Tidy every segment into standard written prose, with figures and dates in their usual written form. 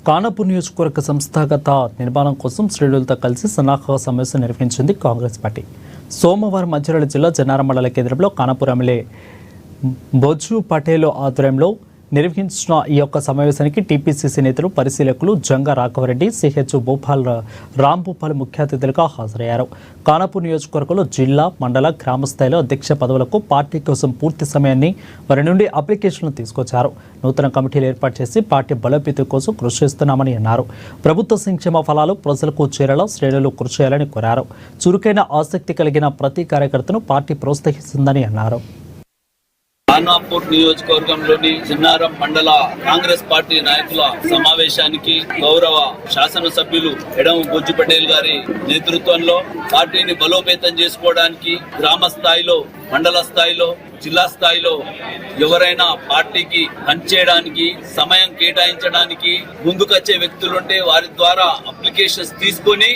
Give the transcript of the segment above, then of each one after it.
కానపూర్ నియోజకవర్గ సంస్థాగత నిర్మాణం కోసం శ్రేణులతో కలిసి సన్నాహక సమావేశం నిర్వహించింది కాంగ్రెస్ పార్టీ. సోమవారం మంచిర్యాల జిల్లా జన్నారం మండల కేంద్రంలో కానపూర్ ఎమ్మెల్యే బొజ్జు పటేల్ ఆధ్వర్యంలో నిర్వహించిన ఈ యొక్క సమావేశానికి టీపీసీసీ నేతలు, పరిశీలకులు జంగా రాఘవరెడ్డి, సిహెచ్ భూపాల్ రాంభూపాల్ ముఖ్య అతిథులుగా హాజరయ్యారు. కానపూర్ నియోజకవర్గంలో జిల్లా, మండల, గ్రామ స్థాయిలో అధ్యక్ష పదవులకు పార్టీ కోసం పూర్తి సమయాన్ని వారి నుండి అప్లికేషన్లు తీసుకొచ్చారు. నూతన కమిటీలు ఏర్పాటు చేసి పార్టీ బలోపేతం కోసం కృషి చేస్తున్నామని అన్నారు. ప్రభుత్వ సంక్షేమ ఫలాలు ప్రజలకు చేరేలా శ్రేణులు కృషి చేయాలని కోరారు. చురుకైన ఆసక్తి కలిగిన ప్రతి కార్యకర్తను పార్టీ ప్రోత్సహిస్తుందని అన్నారు. కానాపూర్ నియోజకవర్గంలోని జన్నారం మండల కాంగ్రెస్ పార్టీ నాయకుల సమావేశానికి గౌరవ శాసనసభ్యులు ఎడమ బొజ్జు పటేల్ గారి నేతృత్వంలో పార్టీని బలోపేతం చేసుకోవడానికి గ్రామ స్థాయిలో, మండల స్థాయిలో, జిల్లా స్థాయిలో ఎవరైనా పార్టీకి పనిచేయడానికి, సమయం కేటాయించడానికి ముందుకొచ్చే వ్యక్తులుంటే వారి ద్వారా అప్లికేషన్స్ తీసుకొని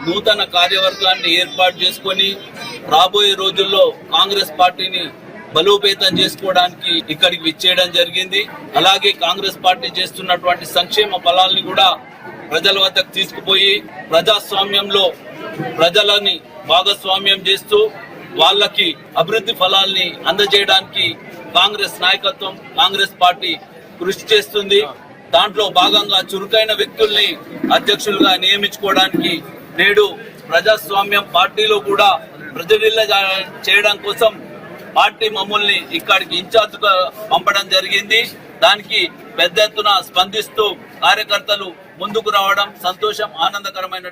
నూతన కార్యవర్గాన్ని ఏర్పాటు చేసుకొని రాబోయే రోజుల్లో కాంగ్రెస్ పార్టీని బలోపేతం చేసుకోవడానికి ఇక్కడికి విచ్చేయడం జరిగింది. అలాగే కాంగ్రెస్ పార్టీ చేస్తున్నటువంటి సంక్షేమ ఫలాల్ని కూడా ప్రజల వద్దకు తీసుకుపోయి ప్రజాస్వామ్యంలో ప్రజలని భాగస్వామ్యం చేస్తూ వాళ్ళకి అభివృద్ధి ఫలాల్ని అందజేయడానికి కాంగ్రెస్ నాయకత్వం, కాంగ్రెస్ పార్టీ కృషి చేస్తుంది. దాంట్లో భాగంగా చురుకైన వ్యక్తుల్ని అధ్యక్షులుగా నియమించుకోవడానికి నేడు ప్రజాస్వామ్యం పార్టీలో కూడా ప్రజల చేయడం కోసం పార్టీ మమ్మల్ని ఇక్కడికి ఇన్ఛార్జ్గా పంపడం జరిగింది. దానికి పెద్ద ఎత్తున స్పందిస్తూ కార్యకర్తలు ముందుకు రావడం సంతోషం, ఆనందకరమైన